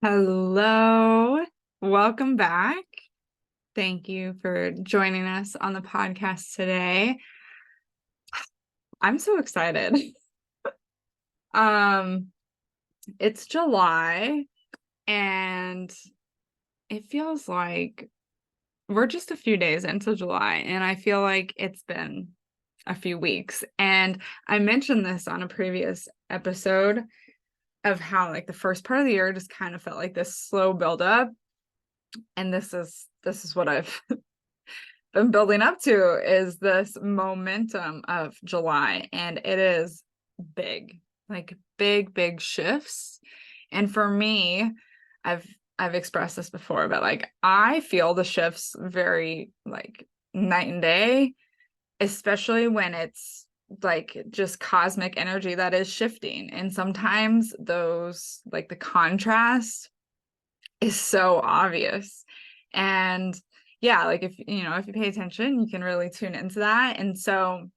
Hello, welcome back. Thank you for joining us on the podcast today. I'm so excited. Um, it's July and it feels like we're just a few days into July, and I feel like it's been a few weeks. And I mentioned this on a previous episode of how like the first part of the year just kind of felt like this slow buildup. And this is what I've been building up to, is this momentum of July, and it is big, like big shifts. And for me, I've I've expressed this before, but like I feel the shifts very like night and day, especially when it's like just cosmic energy that is shifting. And sometimes those like the contrast is so obvious. And yeah, like if you pay attention, you can really tune into that. And so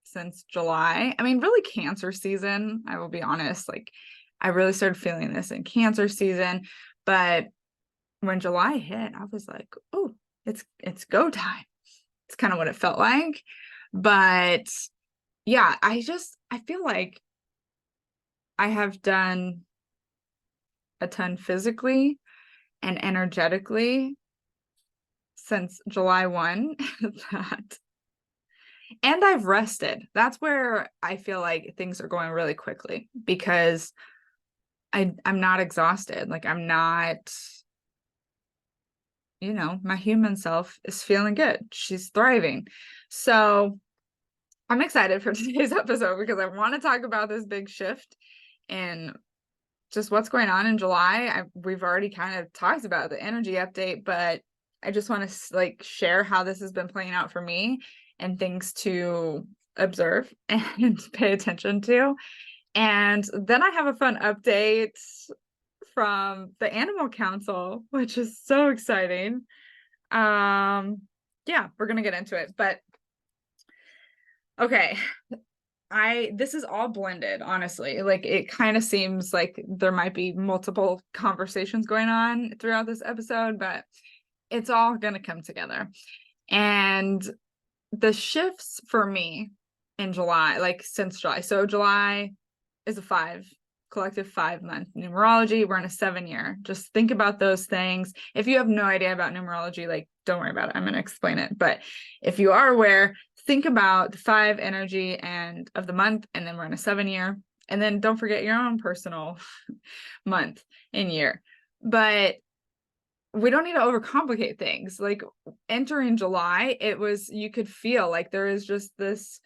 since July, I mean, really Cancer season, I will be honest, like I really started feeling this in Cancer season. But when July hit, I was like, oh, it's go time. It's kind of what it felt like. But yeah, I feel like I have done a ton physically and energetically since July 1 that, and I've rested. That's where I feel like things are going really quickly, because I'm not exhausted. Like I'm not, my human self is feeling good. She's thriving. So I'm excited for today's episode because I want to talk about this big shift and just what's going on in July. We've already kind of talked about the energy update, but I just want to like share how this has been playing out for me and things to observe and pay attention to. And then I have a fun update from the Animal Council, which is so exciting. Yeah, we're gonna get into it, but okay. This is all blended, honestly. Like it kind of seems like there might be multiple conversations going on throughout this episode, but it's all going to come together. And the shifts for me in July, like since July. So July is a collective 5-month numerology. We're in a 7-year. Just think about those things. If you have no idea about numerology, like don't worry about it. I'm going to explain it. But if you are aware, think about the 5 energy and of the month, and then we're in a 7-year. And then don't forget your own personal month and year. But we don't need to overcomplicate things. Like entering July, you could feel like there is just this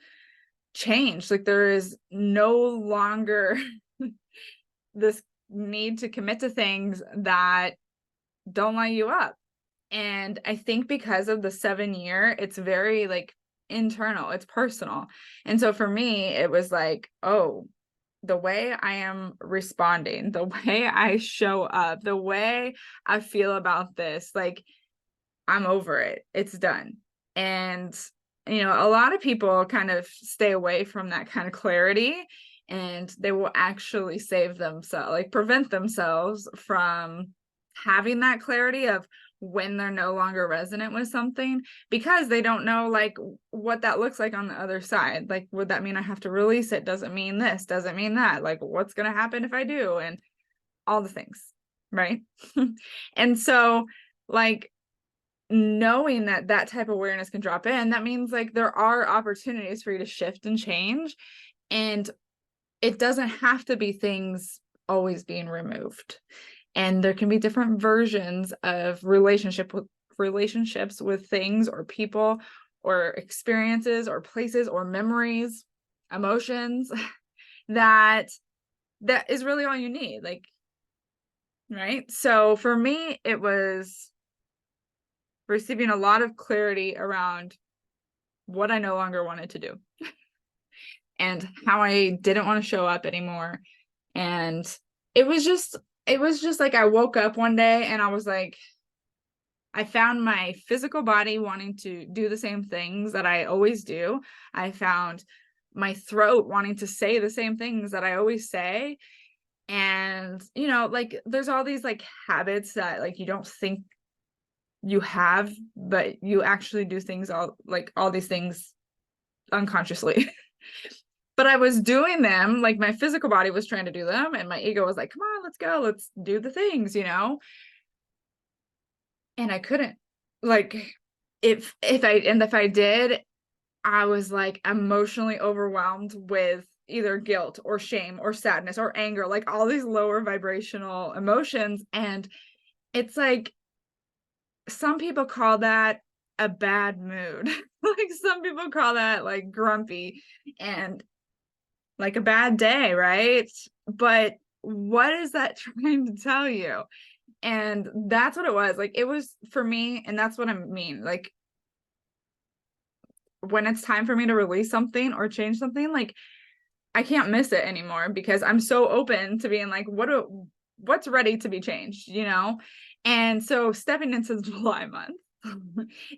change. Like there is no longer this need to commit to things that don't light you up. And I think because of the 7-year, it's very like internal, it's personal. And so for me, it was like, oh, the way I am responding, the way I show up, the way I feel about this, like I'm over it. It's done. And, a lot of people kind of stay away from that kind of clarity, and they will actually save themselves, like prevent themselves from having that clarity of when they're no longer resonant with something, because they don't know like what that looks like on the other side. Like, would that mean I have to release it? Doesn't mean this, doesn't mean that. Like, what's going to happen if I do? And all the things, right? And so, like, knowing that that type of awareness can drop in, that means like there are opportunities for you to shift and change. And it doesn't have to be things always being removed. And there can be different versions of relationships with things or people or experiences or places or memories, emotions that is really all you need. Like, right? So for me, it was receiving a lot of clarity around what I no longer wanted to do and how I didn't want to show up anymore. And it was just like I woke up one day and I was like, I found my physical body wanting to do the same things that I always do. I found my throat wanting to say the same things that I always say. And, like there's all these like habits that like you don't think you have, but you actually do things all these things unconsciously. But I was doing them, like my physical body was trying to do them, and my ego was like, come on, let's go, let's do the things, and I couldn't. Like if I did, I was like emotionally overwhelmed with either guilt or shame or sadness or anger, like all these lower vibrational emotions. And it's like some people call that a bad mood. Like some people call that like grumpy and like a bad day, right? But what is that trying to tell you? And that's what it was. Like it was for me, and that's what I mean. Like when it's time for me to release something or change something, like I can't miss it anymore because I'm so open to being like, what's ready to be changed, And so stepping into the July month,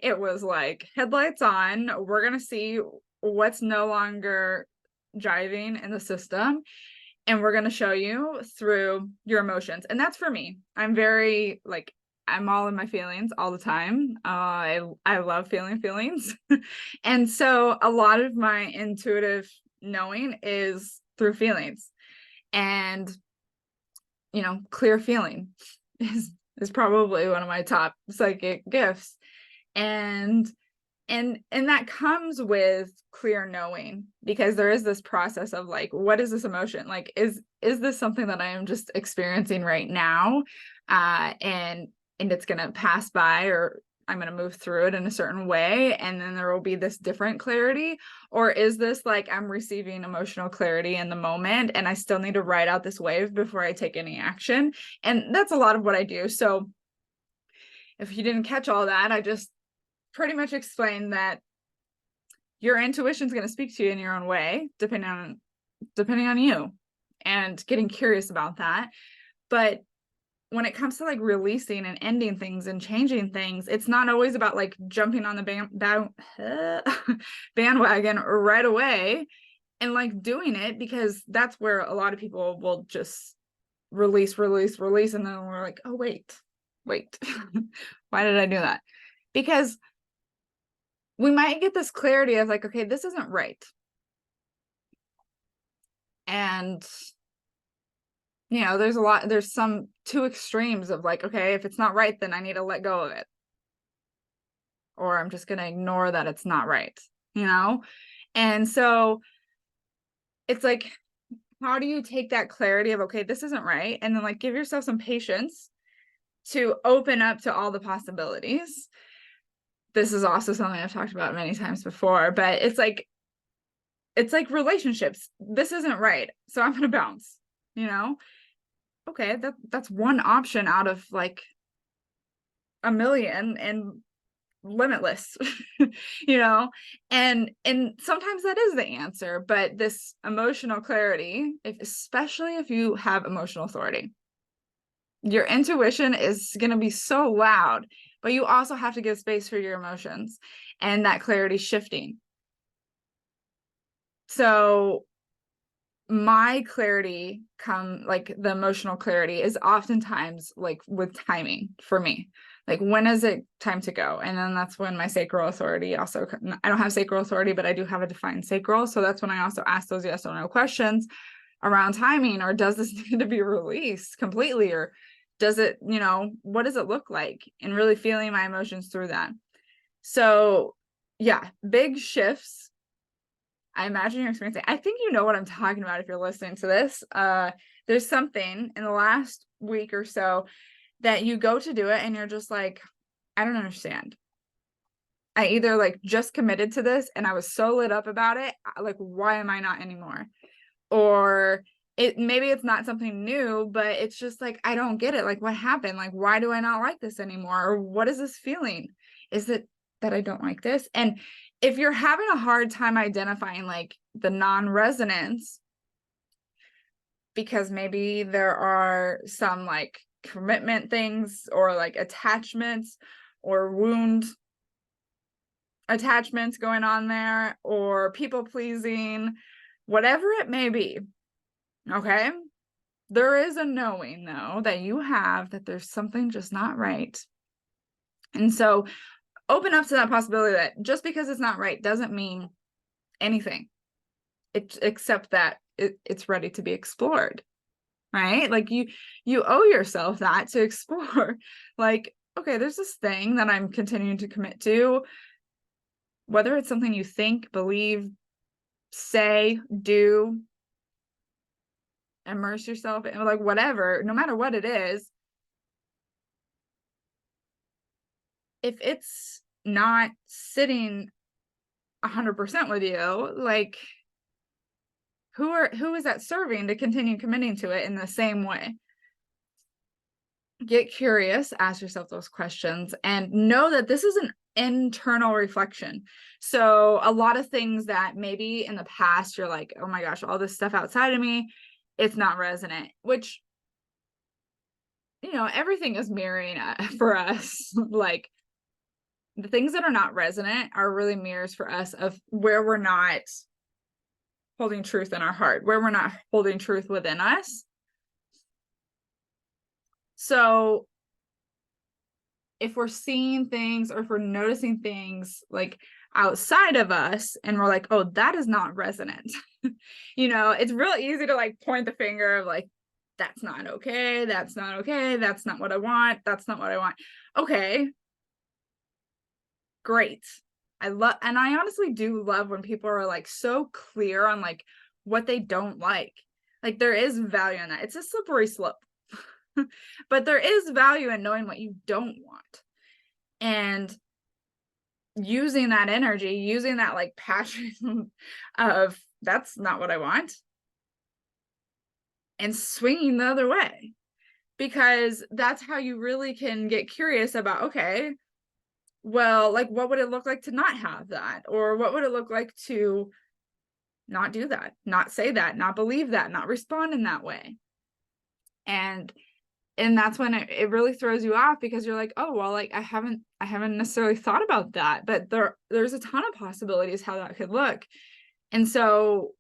it was like headlights on. We're gonna see what's no longer driving in the system, and we're gonna show you through your emotions. And that's for me. I'm very like I'm all in my feelings all the time. I love feeling feelings, and so a lot of my intuitive knowing is through feelings. And clear feeling is probably one of my top psychic gifts. And and that comes with clear knowing, because there is this process of like, what is this emotion, like is this something that I am just experiencing right now, and it's going to pass by, or I'm going to move through it in a certain way, and then there will be this different clarity? Or is this like I'm receiving emotional clarity in the moment and I still need to ride out this wave before I take any action? And that's a lot of what I do. So if you didn't catch all that, I just pretty much explained that your intuition is going to speak to you in your own way, depending on you, and getting curious about that. But when it comes to like releasing and ending things and changing things, it's not always about like jumping on the bandwagon right away and like doing it, because that's where a lot of people will just release, and then we're like, oh wait, why did I do that? Because we might get this clarity of like, okay, this isn't right. And there's some two extremes of like, okay, if it's not right, then I need to let go of it, or I'm just going to ignore that it's not right. And so it's like, how do you take that clarity of, okay, this isn't right, and then like give yourself some patience to open up to all the possibilities? This is also something I've talked about many times before, but it's like relationships. This isn't right, so I'm going to bounce. Okay, that's one option out of like a million and limitless. you know and sometimes that is the answer. But this emotional clarity, especially if you have emotional authority, your intuition is going to be so loud, but you also have to give space for your emotions and that clarity shifting. So my clarity like the emotional clarity is oftentimes like with timing for me. Like, when is it time to go? And then that's when my sacral authority also, I don't have sacral authority, but I do have a defined sacral. So that's when I also ask those yes or no questions around timing. Or does this need to be released completely? Or does it, what does it look like? And really feeling my emotions through that. So yeah, big shifts. I imagine you're experiencing. I think you know what I'm talking about if you're listening to this. There's something in the last week or so that you go to do it and you're just like, I don't understand. I either like just committed to this and I was so lit up about it, like why am I not anymore? Or maybe it's not something new, but it's just like, I don't get it. Like, what happened? Like, why do I not like this anymore? Or what is this feeling? Is it that I don't like this? And if you're having a hard time identifying like the non-resonance, because maybe there are some like commitment things or like attachments or wound attachments going on there, or people pleasing, whatever it may be. Okay. There is a knowing, though, that you have that there's something just not right. And so open up to that possibility that just because it's not right doesn't mean anything, except that it's ready to be explored, right? Like you owe yourself that to explore. Like, okay, there's this thing that I'm continuing to commit to, whether it's something you think, believe, say, do, immerse yourself in, like whatever, no matter what it is, if it's not sitting 100% with you, like who is that serving to continue committing to it in the same way? Get curious, ask yourself those questions, and know that this is an internal reflection. So a lot of things that maybe in the past you're like, oh my gosh, all this stuff outside of me, it's not resonant, which, you know, everything is mirroring for us. Like the things that are not resonant are really mirrors for us of where we're not holding truth in our heart, where we're not holding truth within us. So if we're seeing things or if we're noticing things like outside of us and we're like, oh, that is not resonant, you know, it's real easy to like point the finger of like, that's not okay. That's not okay. That's not what I want. That's not what I want. Okay, great. And I honestly do love when people are like so clear on like what they don't like. Like there is value in that. It's a slippery slope. But there is value in knowing what you don't want and using that energy, using that like passion of that's not what I want, and swinging the other way, because that's how you really can get curious about, okay, well, like what would it look like to not have that, or what would it look like to not do that, not say that, not believe that, not respond in that way. And that's when it really throws you off, because you're like, oh, well, like I haven't necessarily thought about that, but there's a ton of possibilities how that could look. And so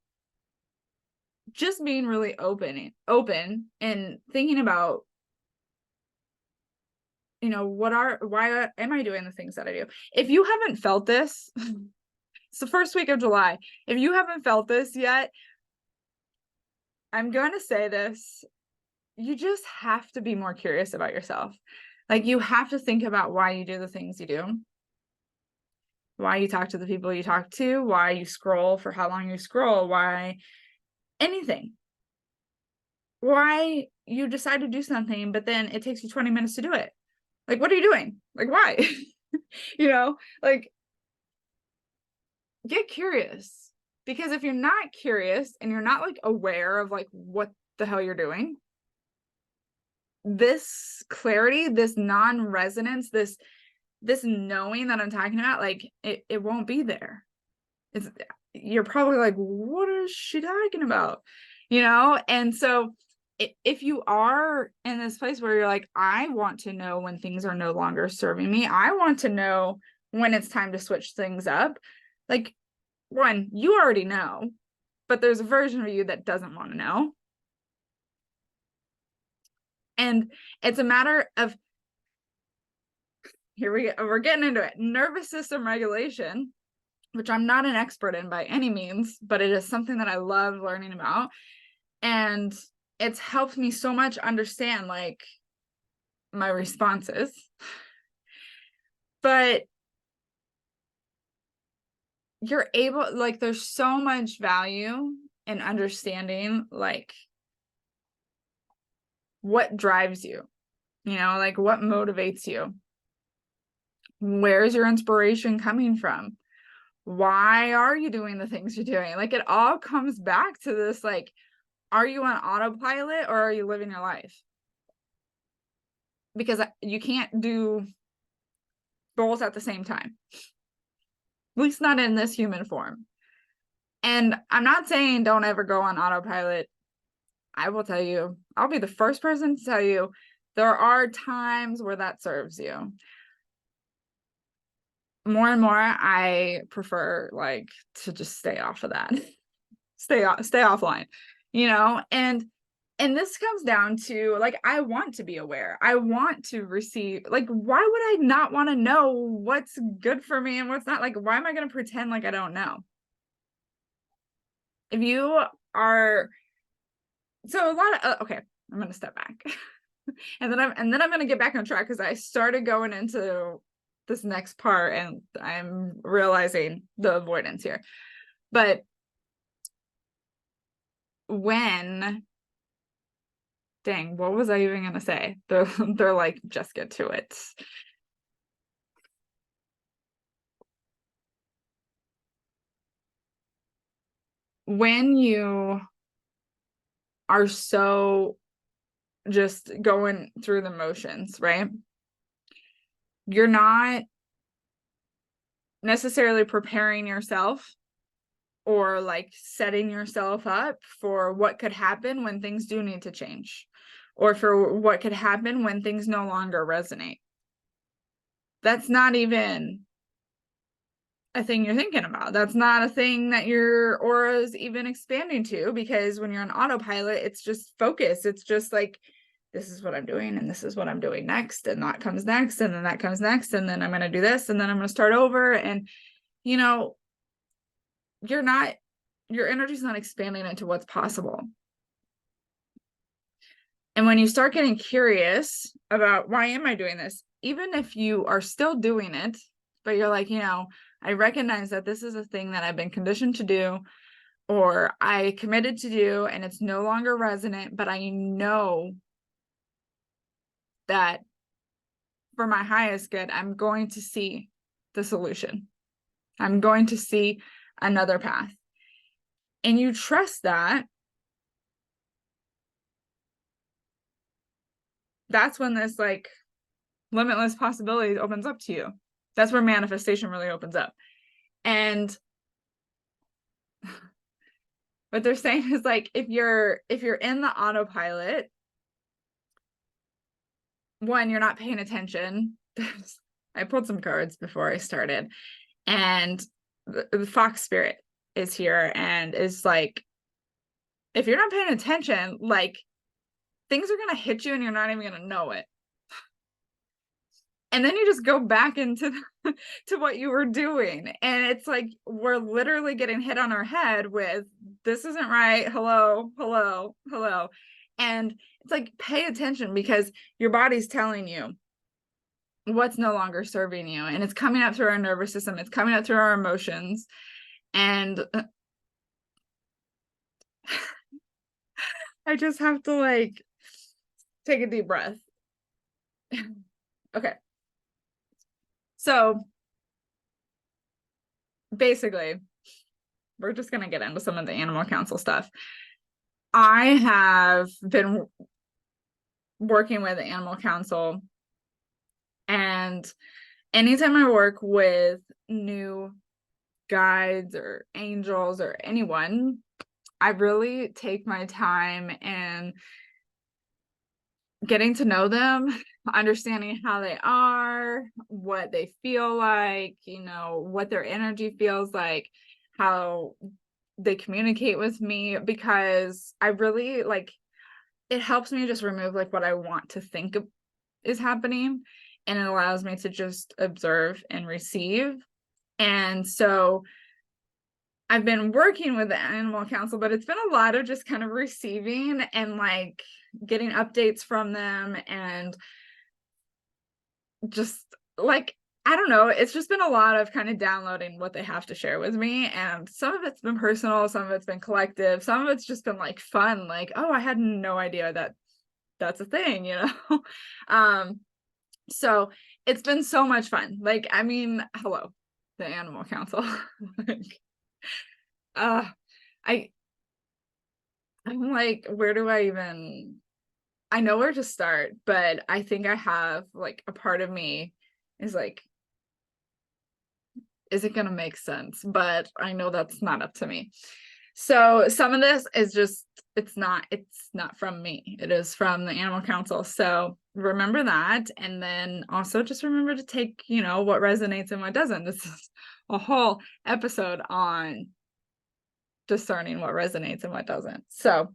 just being really open and thinking about, you know, why am I doing the things that I do? If you haven't felt this, it's the first week of July. If you haven't felt this yet, I'm going to say this. You just have to be more curious about yourself. Like you have to think about why you do the things you do, why you talk to the people you talk to, why you scroll for how long you scroll, why anything, why you decide to do something, but then it takes you 20 minutes to do it. Like, what are you doing? Like, why? You know, like get curious, because if you're not curious and you're not like aware of like what the hell you're doing, this clarity, this non-resonance, this knowing that I'm talking about, like it won't be there. You're probably like, what is she talking about? You know? And so if you are in this place where you're like, I want to know when things are no longer serving me, I want to know when it's time to switch things up. Like, one, you already know, but there's a version of you that doesn't want to know. And it's a matter of, here we go, we're getting into it, nervous system regulation, which I'm not an expert in by any means, but it is something that I love learning about. And it's helped me so much understand like my responses. But you're able, like, there's so much value in understanding like what drives you, you know, like what motivates you. Where's your inspiration coming from? Why are you doing the things you're doing? Like it all comes back to this, like, are you on autopilot or are you living your life? Because you can't do both at the same time, at least not in this human form. And I'm not saying don't ever go on autopilot. I will tell you, I'll be the first person to tell you, there are times where that serves you. More and more, I prefer like to just stay off of that. Stay offline, you know? And And this comes down to, like, I want to be aware. I want to receive, like, why would I not want to know what's good for me and what's not? Like, why am I going to pretend like I don't know? If you are, so a lot of, okay, I'm going to step back. and then I'm going to get back on track, because I started going into this next part and I'm realizing the avoidance here. But when, dang, what was I even gonna say? They're like, just get to it. When you are so just going through the motions, right? You're not necessarily preparing yourself or like setting yourself up for what could happen when things do need to change, or for what could happen when things no longer resonate. That's not even a thing you're thinking about. That's not a thing that your aura is even expanding to, because when you're on autopilot, it's just focus. It's just like, this is what I'm doing, and this is what I'm doing next, and that comes next, and then that comes next, and then I'm going to do this, and then I'm going to start over. And, you know, your energy's not expanding into what's possible. And when you start getting curious about, why am I doing this? Even if you are still doing it, but you're like, I recognize that this is a thing that I've been conditioned to do, or I committed to do, and it's no longer resonant, but I know that for my highest good, I'm going to see the solution. I'm going to see another path. And you trust that. That's when this like limitless possibility opens up to you. That's where manifestation really opens up. And what they're saying is, like, if you're in the autopilot, one, you're not paying attention. I pulled some cards before I started, and the fox spirit is here and is like, if you're not paying attention, like, things are going to hit you and you're not even going to know it. And then you just go back into to what you were doing. And it's like, we're literally getting hit on our head with, this isn't right. Hello, hello, hello. And it's like, pay attention, because your body's telling you what's no longer serving you. And it's coming up through our nervous system. It's coming up through our emotions. And I just have to like take a deep breath. Okay. So basically, we're just going to get into some of the animal council stuff. I have been working with the animal council, and anytime I work with new guides or angels or anyone, I really take my time in getting to know them, understanding how they are, what they feel like, what their energy feels like, how they communicate with me, because I really like, it helps me just remove like what I want to think is happening, and it allows me to just observe and receive. And so I've been working with the animal council, but it's been a lot of just kind of receiving and like getting updates from them, and just like, I don't know, it's just been a lot of kind of downloading what they have to share with me. And some of it's been personal, some of it's been collective, some of it's just been like fun, like, oh, I had no idea that that's a thing, so it's been so much fun. Like, I mean, hello, the animal council. Like, I'm like, where do I even, I know where to start, but I think I have like a part of me is like, is it gonna make sense? But I know that's not up to me. So some of this is just, it's not from me. It is from the animal council. So remember that. And then also just remember to take, what resonates and what doesn't. This is a whole episode on discerning what resonates and what doesn't. So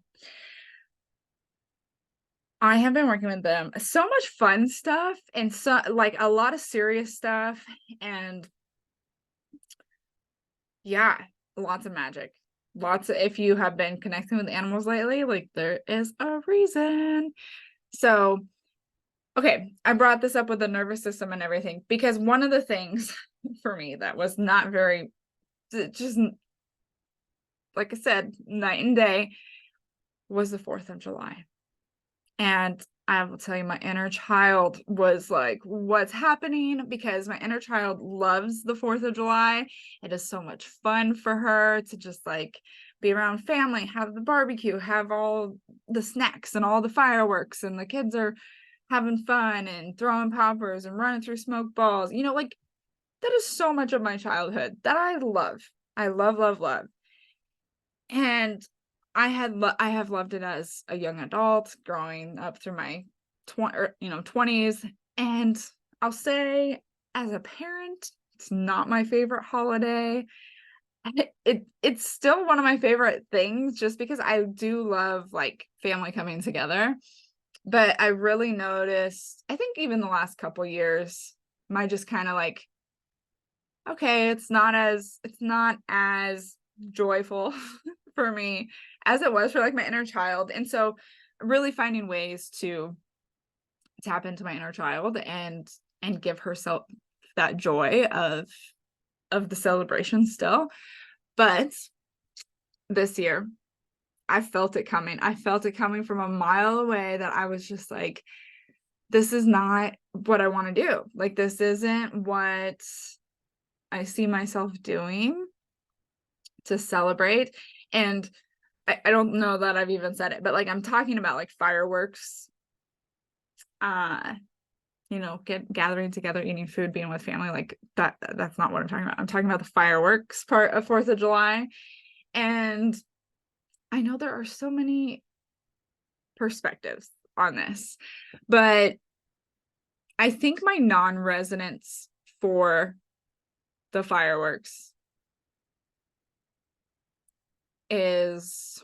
I have been working with them. So much fun stuff and so like a lot of serious stuff, and yeah, lots of magic. Lots of, if you have been connecting with animals lately, like there is a reason. So, okay, I brought this up with the nervous system and everything because one of the things for me that was not very, just like I said, night and day, was the 4th of July. And I will tell you, my inner child was like, what's happening? Because my inner child loves the 4th of July. It is so much fun for her to just like be around family, have the barbecue, have all the snacks and all the fireworks, and the kids are having fun and throwing poppers and running through smoke balls. You know, like that is so much of my childhood that I love. I love, love, love. And I have loved it as a young adult growing up through my 20s, and I'll say as a parent, it's not my favorite holiday. It's still one of my favorite things just because I do love like family coming together. But I really noticed, I think even the last couple years, my just kind of like, okay, it's not as joyful for me as it was for like my inner child. And so really finding ways to tap into my inner child and give herself that joy of the celebration still. But this year I felt it coming. I felt it coming from a mile away, that I was just like, this is not what I want to do. Like, this isn't what I see myself doing to celebrate. And I don't know that I've even said it, but like I'm talking about like fireworks, gathering together, eating food, being with family, like that's not what I'm talking about. I'm talking about the fireworks part of 4th of July. And I know there are so many perspectives on this, but I think my non-resonance for the fireworks has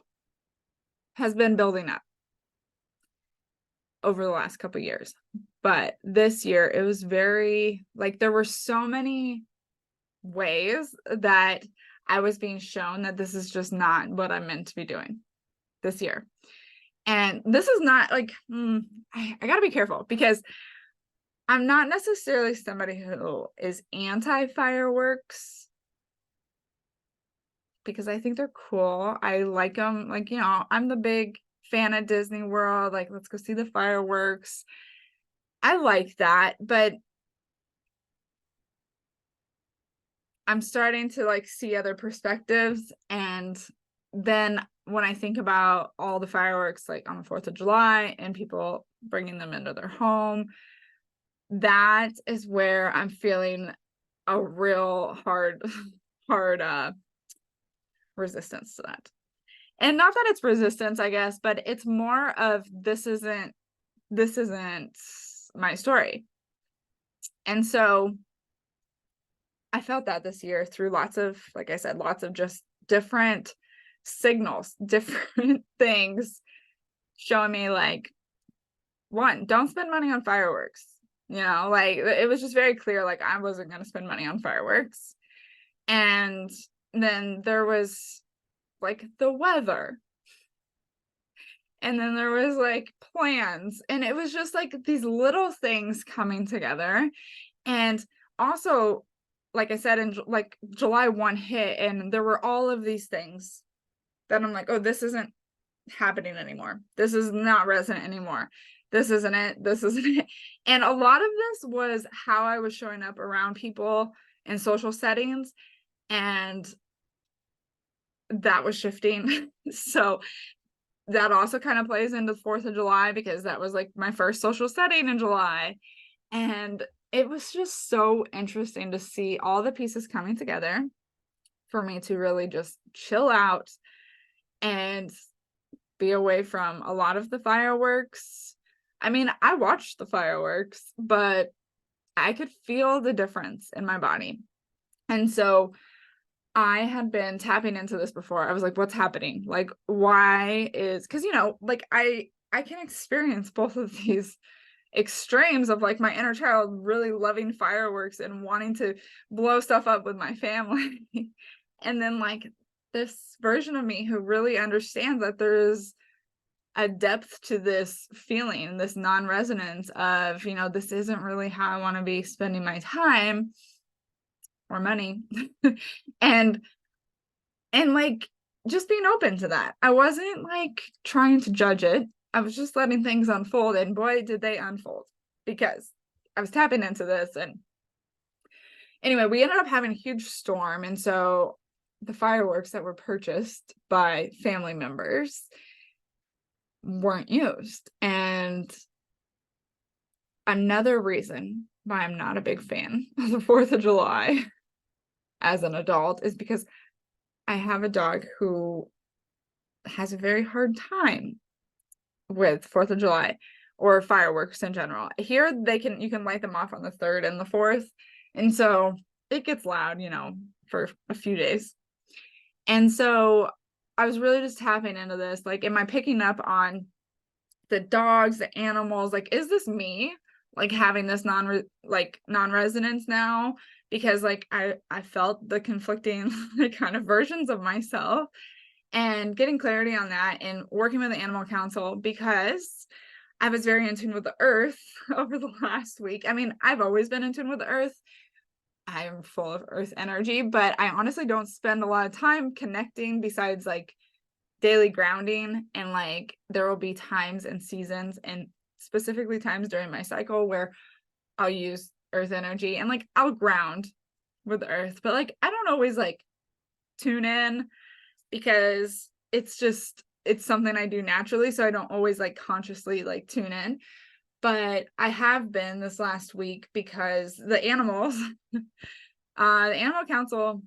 been building up over the last couple years. But this year it was very like, there were so many ways that I was being shown that this is just not what I'm meant to be doing this year. And this is not like, I gotta be careful because I'm not necessarily somebody who is anti-fireworks, because I think they're cool. I like them. Like, I'm the big fan of Disney World. Like, let's go see the fireworks. I like that, but I'm starting to like see other perspectives. And then when I think about all the fireworks, like on the 4th of July and people bringing them into their home, that is where I'm feeling a real hard resistance to that. And not that it's resistance, I guess, but it's more of this isn't my story. And so I felt that this year through lots of, like I said, lots of just different signals, different things showing me like, one, don't spend money on fireworks. Like it was just very clear, like I wasn't going to spend money on fireworks. And then there was like the weather. And then there was like plans. And it was just like these little things coming together. And also, like I said, in like July 1 hit, and there were all of these things that I'm like, oh, this isn't happening anymore. This is not resonant anymore. This isn't it. This isn't it. And a lot of this was how I was showing up around people in social settings. And that was shifting. So that also kind of plays into the 4th of July, because that was like my first social setting in July. And it was just so interesting to see all the pieces coming together for me to really just chill out and be away from a lot of the fireworks. I mean, I watched the fireworks, but I could feel the difference in my body. And so I had been tapping into this before. I was like, what's happening? Like, why is, because, like I can experience both of these extremes of like my inner child really loving fireworks and wanting to blow stuff up with my family. And then like this version of me who really understands that there's a depth to this feeling, this non-resonance of, this isn't really how I want to be spending my time or money. and like just being open to that. I wasn't like trying to judge it. I was just letting things unfold, and boy, did they unfold, because I was tapping into this. And anyway, we ended up having a huge storm, and so the fireworks that were purchased by family members weren't used. And another reason why I'm not a big fan of the 4th of July as an adult is because I have a dog who has a very hard time with 4th of July or fireworks in general. Here you can light them off on the 3rd and the 4th. And so it gets loud, for a few days. And so I was really just tapping into this. Like, am I picking up on the dogs, the animals? Like, is this me? Like having this non-resonance now? Because like I felt the conflicting like kind of versions of myself, and getting clarity on that and working with the animal council, because I was very in tune with the earth over the last week. I mean, I've always been in tune with the earth. I'm full of earth energy, but I honestly don't spend a lot of time connecting besides like daily grounding. And like there will be times and seasons, and specifically times during my cycle, where I'll use earth energy and like I'll ground with the earth, but like I don't always like tune in, because it's something I do naturally, so I don't always like consciously like tune in. But I have been this last week, because the animals the animal council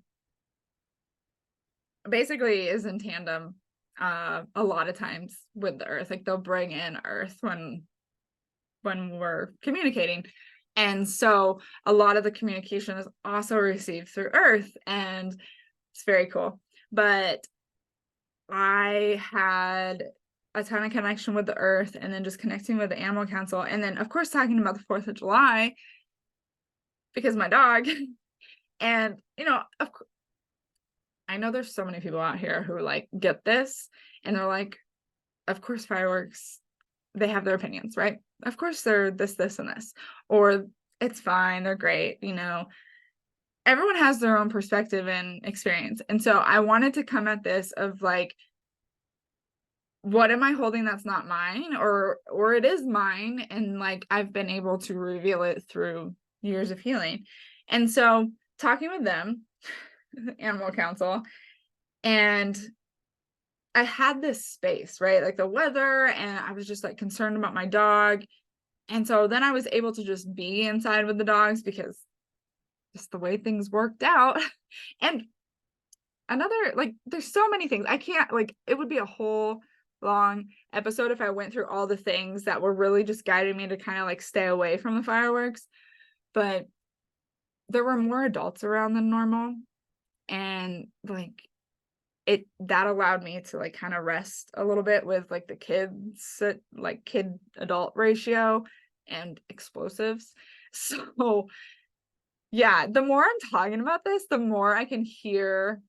basically is in tandem a lot of times with the earth. Like they'll bring in earth when we're communicating, and so a lot of the communication is also received through earth, and it's very cool. But I had a ton of connection with the earth, and then just connecting with the animal council, and then of course talking about the 4th of July because my dog. And I know there's so many people out here who like get this, and they're like, of course fireworks, they have their opinions, right? Of course they're this and this, or it's fine, they're great. Everyone has their own perspective and experience. And so I wanted to come at this of like, what am I holding that's not mine, or it is mine, and like I've been able to reveal it through years of healing. And so talking with them, animal council, and I had this space, right? Like the weather, and I was just like concerned about my dog. And so then I was able to just be inside with the dogs, because just the way things worked out. And another, like, there's so many things I can't, like, it would be a whole long episode if I went through all the things that were really just guiding me to kind of like stay away from the fireworks. But there were more adults around than normal, and like that allowed me to like kind of rest a little bit with like the kids, like kid adult ratio and explosives. So yeah, the more I'm talking about this, the more I can hear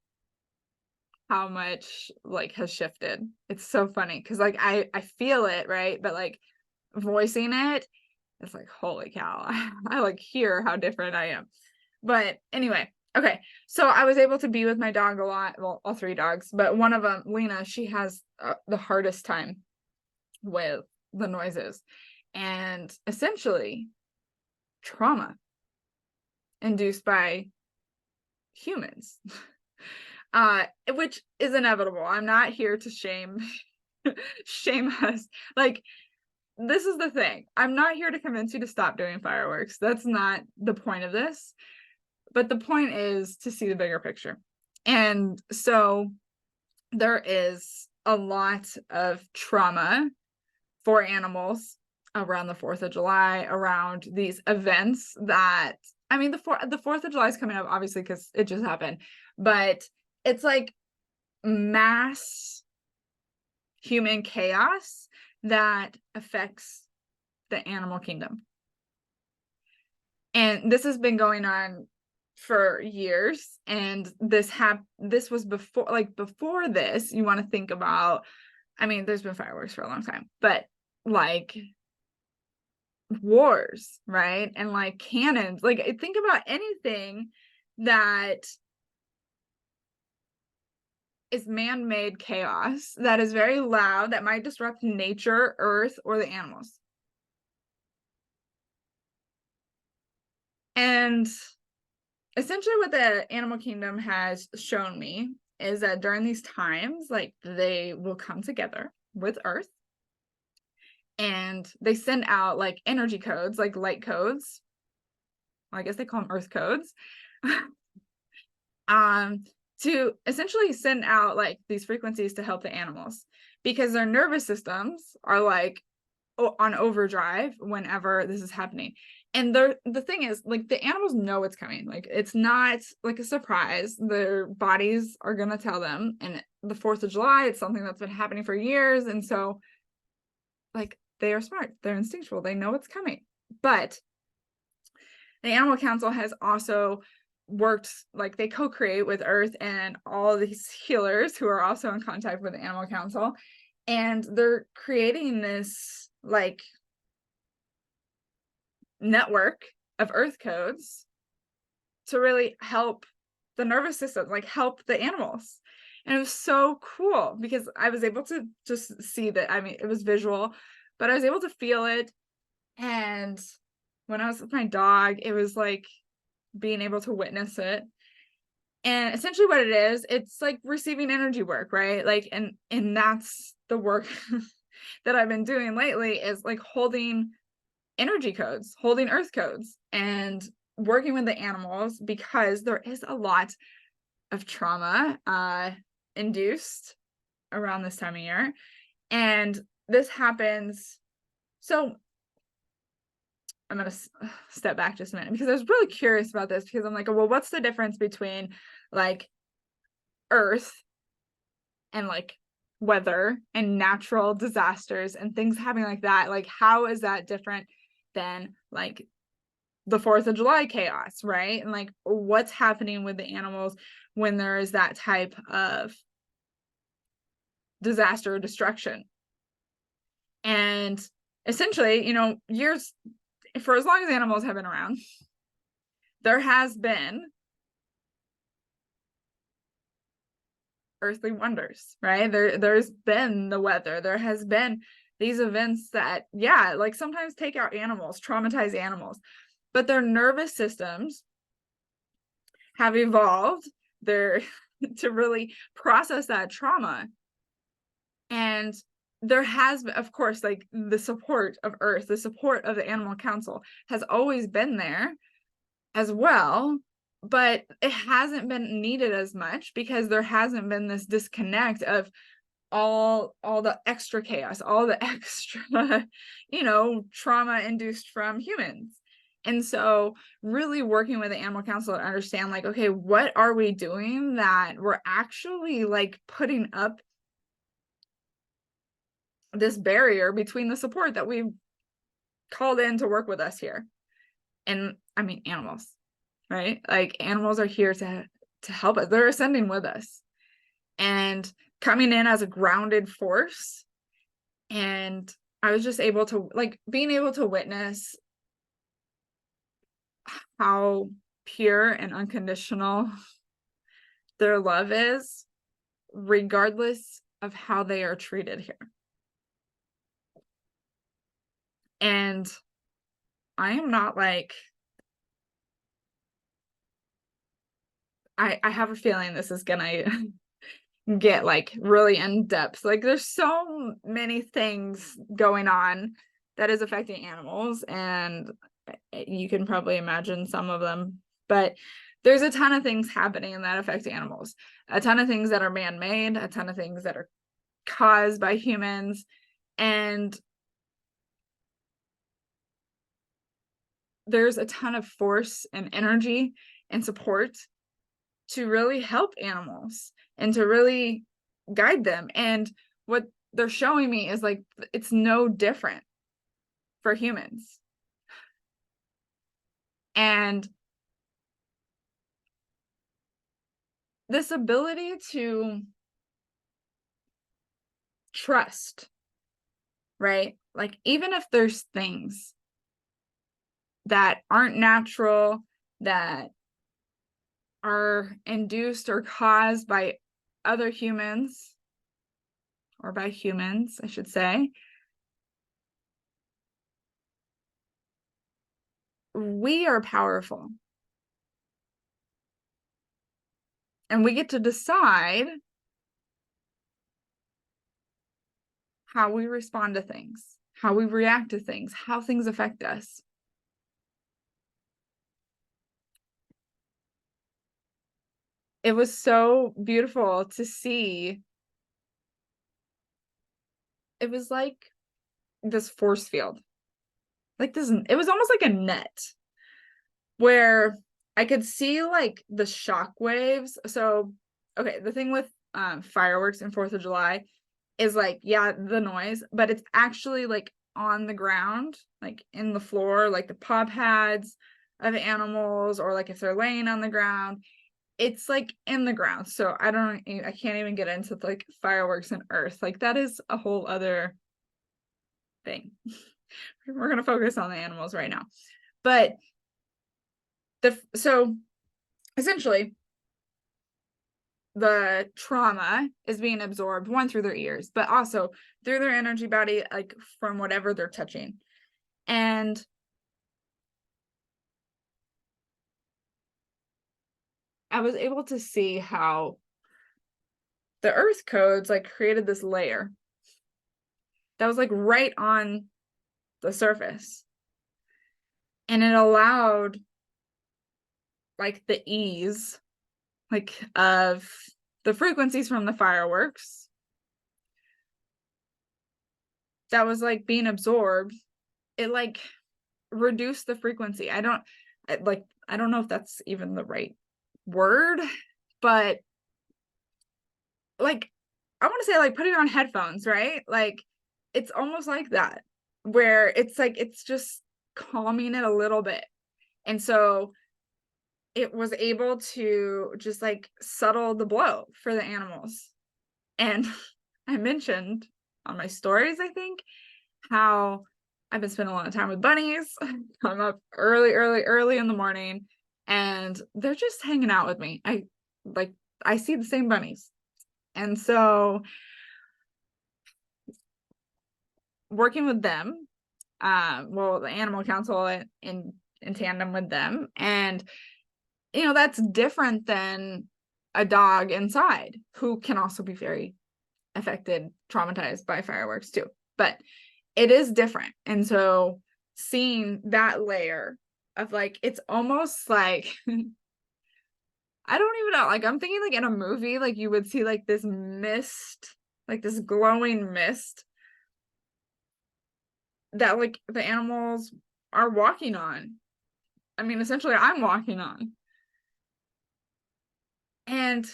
how much like has shifted. It's so funny, because like I feel it, right? But like voicing it, it's like, holy cow. I like hear how different I am. But anyway, okay, so I was able to be with my dog a lot. Well, all 3 dogs, but one of them, Lena, she has the hardest time with the noises, and essentially trauma induced by humans, which is inevitable. I'm not here to shame us. Like, this is the thing. I'm not here to convince you to stop doing fireworks. That's not the point of this. But the point is to see the bigger picture. And so there is a lot of trauma for animals around the 4th of July, around these events that, I mean, the 4th of July is coming up, obviously, because it just happened. But it's like mass human chaos that affects the animal kingdom. And this has been going on for years, and this was before this, you want to think about, I mean, there's been fireworks for a long time, but like wars, right? And like cannons, like think about anything that is man-made chaos that is very loud, that might disrupt nature, earth, or the animals. And essentially what the animal kingdom has shown me is that during these times, like, they will come together with earth, and they send out like energy codes, like light codes. Well, I guess they call them earth codes. To essentially send out like these frequencies to help the animals, because their nervous systems are like on overdrive whenever this is happening. And the thing is, like, the animals know it's coming. Like, it's not like a surprise. Their bodies are gonna tell them. And the 4th of July, it's something that's been happening for years. And so, like, they are smart. They're instinctual. They know it's coming. But the Animal Council has also worked, like, they co-create with Earth and all these healers who are also in contact with the Animal Council. And they're creating this, like, network of earth codes to really help the nervous system, like help the animals. And it was so cool because I was able to just see that. I mean, it was visual, but I was able to feel it. And when I was with my dog, it was like being able to witness it. And essentially what it is, it's like receiving energy work, right? Like, and that's the work that I've been doing lately, is like holding energy codes, holding earth codes, and working with the animals, because there is a lot of trauma induced around this time of year. And this happens. So I'm going to step back just a minute, because I was really curious about this, because I'm like, well, what's the difference between like earth and like weather and natural disasters and things happening like that? Like, how is that different than like the 4th of July chaos, right? And like, what's happening with the animals when there is that type of disaster or destruction? And essentially, you know, years, for as long as animals have been around, there has been earthly wonders, right? There's been the weather, there has been these events that, yeah, like sometimes take out animals, traumatize animals, but their nervous systems have evolved there to really process that trauma. And there has been, of course, like the support of Earth, the support of the Animal Council has always been there as well, but it hasn't been needed as much because there hasn't been this disconnect of all the extra chaos, all the extra, you know, trauma induced from humans. And so really working with the Animal Council to understand, like, okay, what are we doing that we're actually like putting up this barrier between the support that we've called in to work with us here? And I mean, animals, right? Like, animals are here to help us. They're ascending with us and coming in as a grounded force. And I was just able to, like, being able to witness how pure and unconditional their love is, regardless of how they are treated here. And I am not like, I have a feeling this is gonna get like really in depth. Like, there's so many things going on that is affecting animals, and you can probably imagine some of them, but there's a ton of things happening that affect animals, a ton of things that are man-made, a ton of things that are caused by humans. And there's a ton of force and energy and support to really help animals and to really guide them. And what they're showing me is like, it's no different for humans. And this ability to trust, right? Like, even if there's things that aren't natural, that are induced or caused by other humans, or by humans, I should say, we are powerful. And we get to decide how we respond to things, how we react to things, how things affect us. It was so beautiful to see. It was like this force field. Like this, it was almost like a net where I could see like the shock waves. So, okay, the thing with fireworks and 4th of July is like, yeah, the noise, but it's actually like on the ground, like in the floor, like the paw pads of animals, or like if they're laying on the ground, it's like in the ground. So I can't even get into like fireworks and earth. Like that is a whole other thing. We're going to focus on the animals right now. But so essentially the trauma is being absorbed, one, through their ears, but also through their energy body, like from whatever they're touching. And I was able to see how the earth codes like created this layer that was like right on the surface, and it allowed like the ease like of the frequencies from the fireworks that was like being absorbed. It like reduced the frequency. I don't know if that's even the right word, but like I want to say like putting on headphones, right? Like it's almost like that, where it's like it's just calming it a little bit. And so it was able to just like settle the blow for the animals. And I mentioned on my stories, I think, how I've been spending a lot of time with bunnies. I'm up early in the morning, and they're just hanging out with me. I see the same bunnies. And so working with them, the animal council in tandem with them, and that's different than a dog inside, who can also be very affected, traumatized by fireworks too. But it is different. And so seeing that layer of like, it's almost like I don't even know, like I'm thinking like in a movie, like you would see like this mist, like this glowing mist that like the animals are walking on. I mean, essentially I'm walking on. And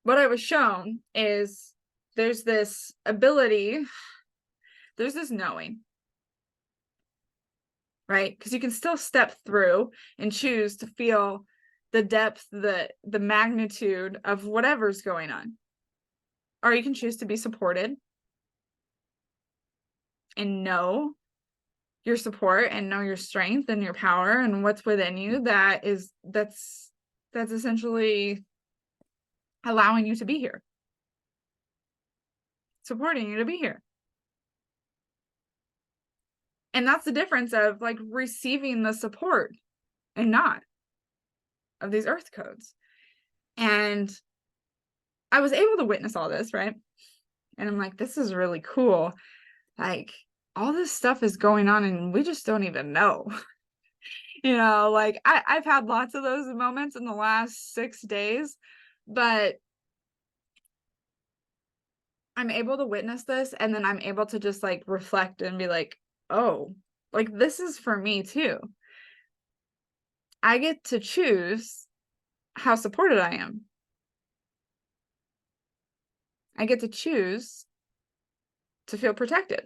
what I was shown is there's this ability, there's this knowing, right? Because you can still step through and choose to feel the depth, the magnitude of whatever's going on. Or you can choose to be supported and know your support and know your strength and your power and what's within you that's essentially allowing you to be here, supporting you to be here. And that's the difference of like receiving the support and not of these earth codes. And I was able to witness all this, right? And I'm like, this is really cool. Like all this stuff is going on and we just don't even know. Like I've had lots of those moments in the last 6 days, but I'm able to witness this, and then I'm able to just like reflect and be like, oh, like this is for me too. I get to choose how supported I am. I get to choose to feel protected.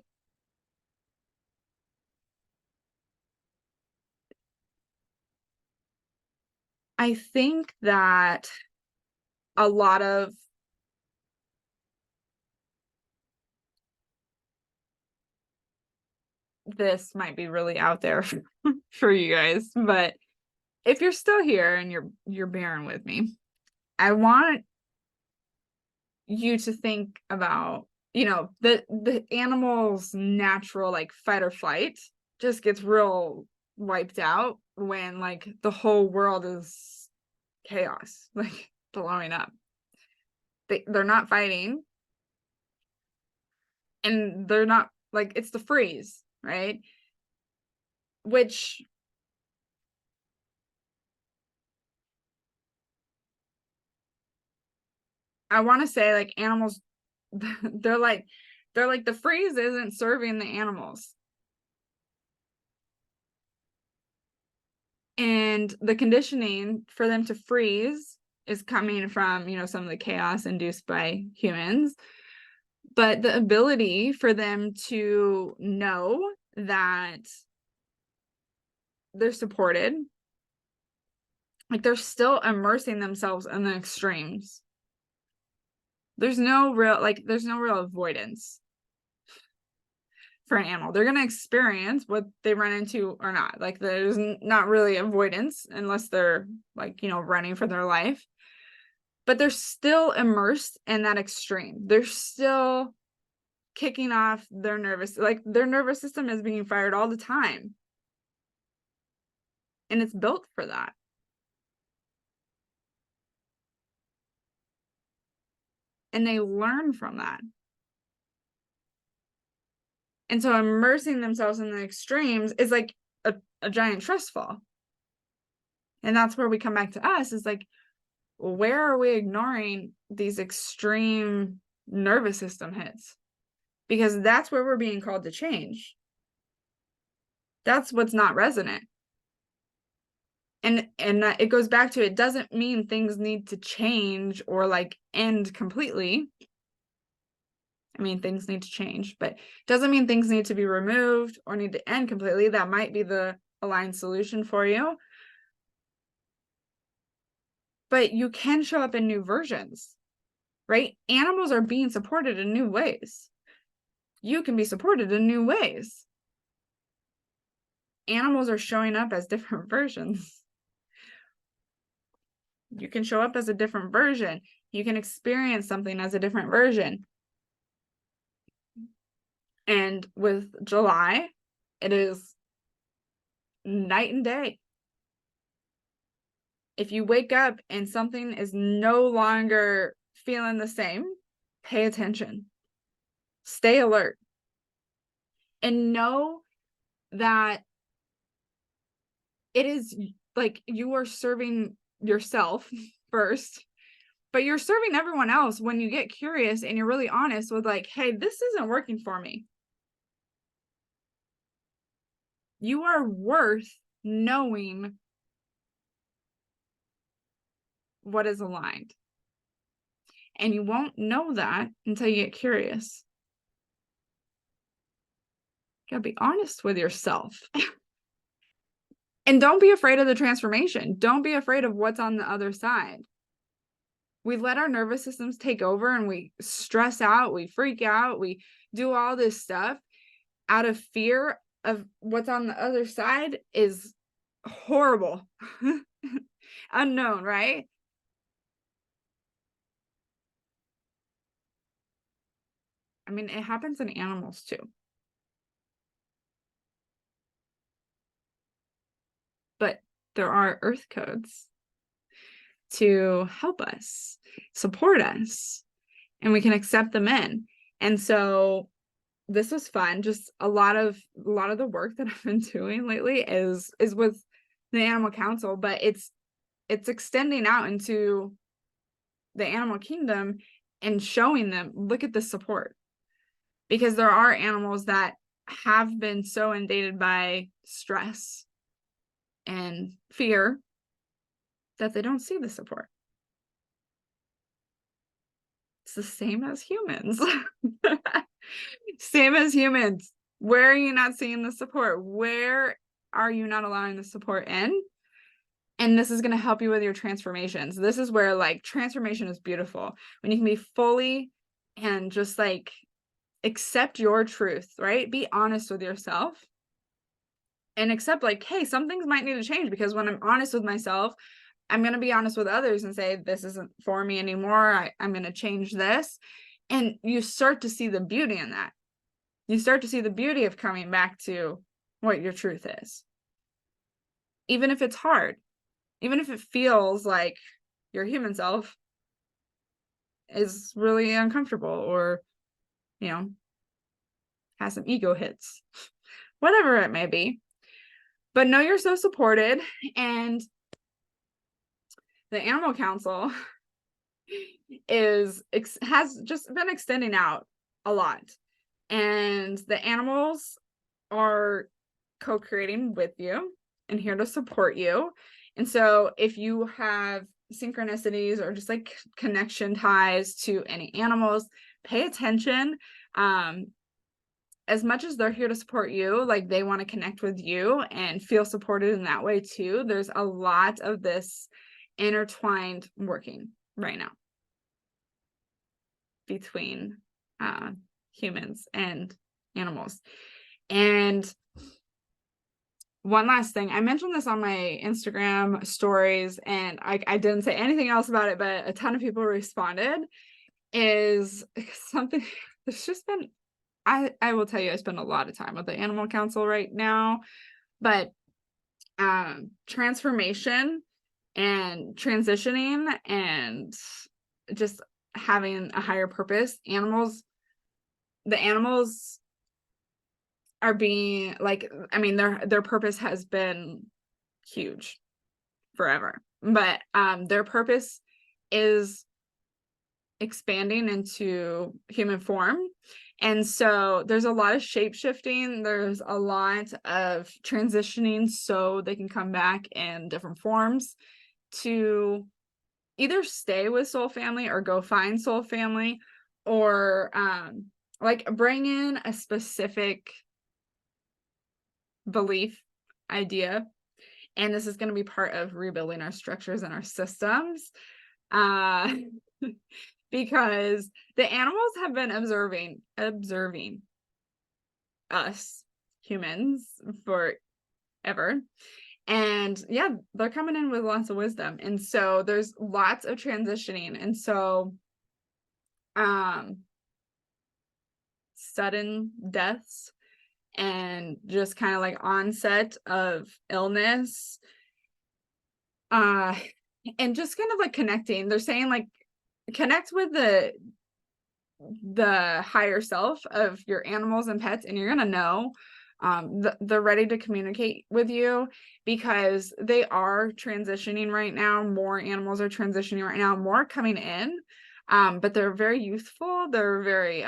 I think that a lot of this might be really out there for you guys, but if you're still here and you're bearing with me, I want you to think about, the animal's natural like fight or flight just gets real wiped out when like the whole world is chaos, like blowing up. They're not fighting, and they're not like, it's the freeze, right? Which I want to say, like, animals, they're like the freeze isn't serving the animals. And the conditioning for them to freeze is coming from, some of the chaos induced by humans. But the ability for them to know that they're supported, like they're still immersing themselves in the extremes. There's no real avoidance for an animal. They're going to experience what they run into or not. Like there's not really avoidance unless they're like, running for their life. But they're still immersed in that extreme. They're still kicking off their nervous system is being fired all the time. And it's built for that. And they learn from that. And so immersing themselves in the extremes is like a giant trust fall. And that's where we come back to us, is like, where are we ignoring these extreme nervous system hits? Because that's where we're being called to change. That's what's not resonant. And it goes back to, it doesn't mean things need to change or like end completely. I mean, things need to change, but it doesn't mean things need to be removed or need to end completely. That might be the aligned solution for you. But you can show up in new versions, right? Animals are being supported in new ways. You can be supported in new ways. Animals are showing up as different versions. You can show up as a different version. You can experience something as a different version. And with July, it is night and day. If you wake up and something is no longer feeling the same, pay attention. Stay alert. And know that it is like you are serving yourself first, but you're serving everyone else when you get curious and you're really honest with like, hey, this isn't working for me. You are worth knowing what is aligned. And you won't know that until you get curious. You gotta be honest with yourself. And don't be afraid of the transformation. Don't be afraid of what's on the other side. We let our nervous systems take over and we stress out, we freak out, we do all this stuff out of fear of what's on the other side is horrible. Unknown, right? I mean, it happens in animals too. But there are earth codes to help us, support us, and we can accept them in. And so this was fun. Just a lot of the work that I've been doing lately is with the animal council, but it's extending out into the animal kingdom and showing them, look at the support. Because there are animals that have been so inundated by stress and fear that they don't see the support. It's the same as humans. Same as humans. Where are you not seeing the support? Where are you not allowing the support in? And this is going to help you with your transformations. This is where like transformation is beautiful, when you can be fully and just like accept your truth, right? Be honest with yourself and accept like, hey, some things might need to change, because when I'm honest with myself, I'm going to be honest with others and say, this isn't for me anymore. I'm going to change this. And you start to see the beauty in that. You start to see the beauty of coming back to what your truth is. Even if it's hard, even if it feels like your human self is really uncomfortable, or, you know, has some ego hits, whatever it may be. But know you're so supported. And the Animal Council has just been extending out a lot. And the animals are co-creating with you and here to support you. And so if you have synchronicities or just like connection ties to any animals, pay attention. As much as they're here to support you, like they want to connect with you and feel supported in that way too. There's a lot of this intertwined working right now between humans and animals. And one last thing, I mentioned this on my Instagram stories, and I didn't say anything else about it, but a ton of people responded, is something there's just been, I will tell you, I spend a lot of time with the Animal Council right now, but transformation and transitioning and just having a higher purpose. The animals are being like, I mean, their purpose has been huge forever, but their purpose is expanding into human form. And so there's a lot of shape shifting, there's a lot of transitioning so they can come back in different forms to either stay with soul family or go find soul family, or like bring in a specific belief idea. And this is going to be part of rebuilding our structures and our systems, because the animals have been observing us humans forever. And yeah, they're coming in with lots of wisdom. And so there's lots of transitioning. And so sudden deaths and just kind of like onset of illness, and just kind of like connecting. They're saying like connect with the higher self of your animals and pets, and you're gonna know they're ready to communicate with you, because they are transitioning right now. More animals are transitioning right now, more coming in, but they're very youthful. They're very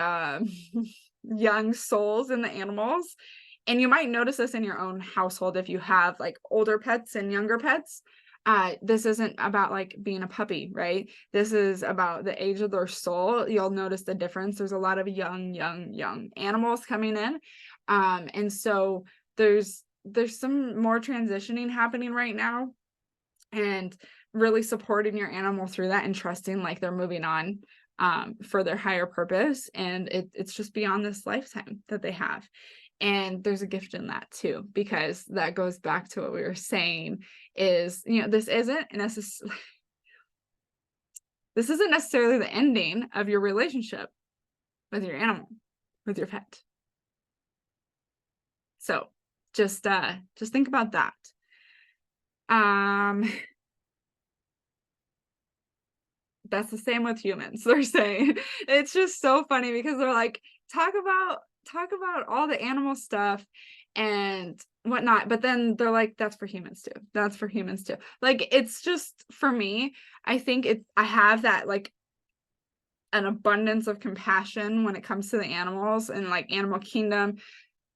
young souls in the animals. And you might notice this in your own household if you have like older pets and younger pets. This isn't about like being a puppy, right? This is about the age of their soul. You'll notice the difference. There's a lot of young animals coming in. And so there's some more transitioning happening right now, and really supporting your animal through that and trusting like they're moving on for their higher purpose. And it's just beyond this lifetime that they have. And there's a gift in that too, because that goes back to what we were saying is, you know, this isn't necessarily the ending of your relationship with your animal, with your pet. So just think about that. That's the same with humans. They're saying, it's just so funny because they're like, talk about all the animal stuff and whatnot, but then they're like, that's for humans too. Like, it's just, for me, I think I have that like an abundance of compassion when it comes to the animals and like animal kingdom.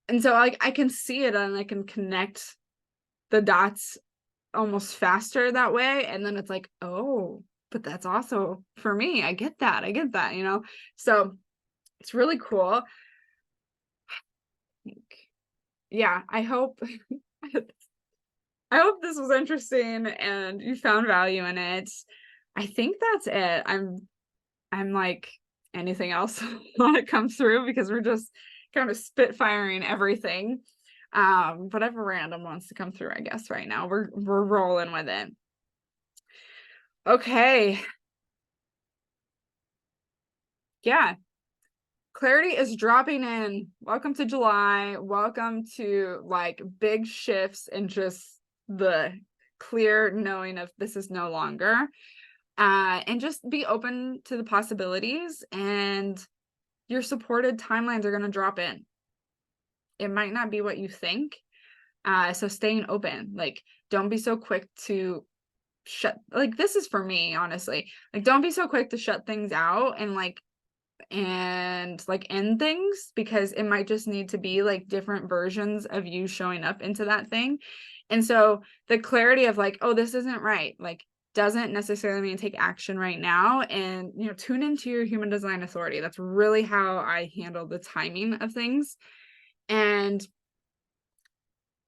And so like I can see it and I can connect the dots almost faster that way. And then it's like, oh, but that's also for me. I get that. So it's really cool. Yeah, I hope I hope this was interesting and you found value in it. I think that's it. I'm like, anything else want to come through, because we're just kind of spitfiring everything. Whatever random wants to come through, I guess right now. We're rolling with it. Okay. Yeah. Clarity is dropping in. Welcome to July. Welcome to like big shifts and just the clear knowing of this is no longer. And just be open to the possibilities, and your supported timelines are going to drop in. It might not be what you think. So staying open, like, don't be so quick to shut, like, this is for me, honestly, like, don't be so quick to shut things out and end things, because it might just need to be like different versions of you showing up into that thing. And so the clarity of like, oh, this isn't right, like, doesn't necessarily mean take action right now. And tune into your human design authority. That's really how I handle the timing of things. And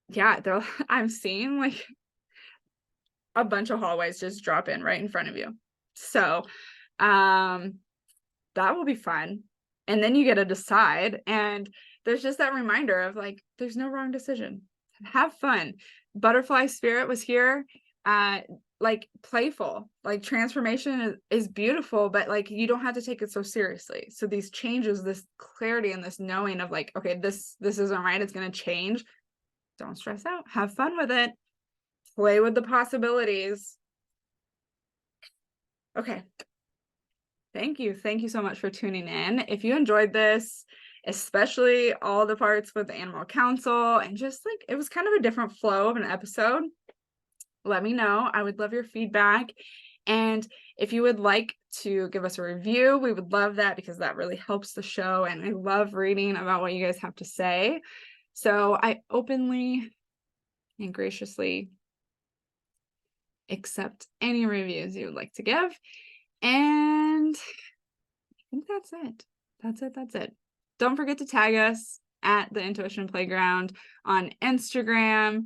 yeah, I'm seeing like a bunch of hallways just drop in right in front of you. So that will be fun. And then you get to decide. And there's just that reminder of like, there's no wrong decision. Have fun. Butterfly spirit was here. Like, playful, like, transformation is beautiful, but like, you don't have to take it so seriously. So these changes, this clarity and this knowing of like, okay, this isn't right, it's going to change. Don't stress out. Have fun with it. Play with the possibilities. Okay. Thank you. Thank you so much for tuning in. If you enjoyed this, especially all the parts with the animal council, and just like, it was kind of a different flow of an episode, let me know. I would love your feedback. And if you would like to give us a review, we would love that, because that really helps the show. And I love reading about what you guys have to say. So I openly and graciously accept any reviews you would like to give. And I think that's it. That's it. Don't forget to tag us at the Intuition Playground on Instagram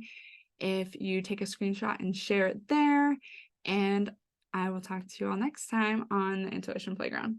if you take a screenshot and share it there. And I will talk to you all next time on the Intuition Playground.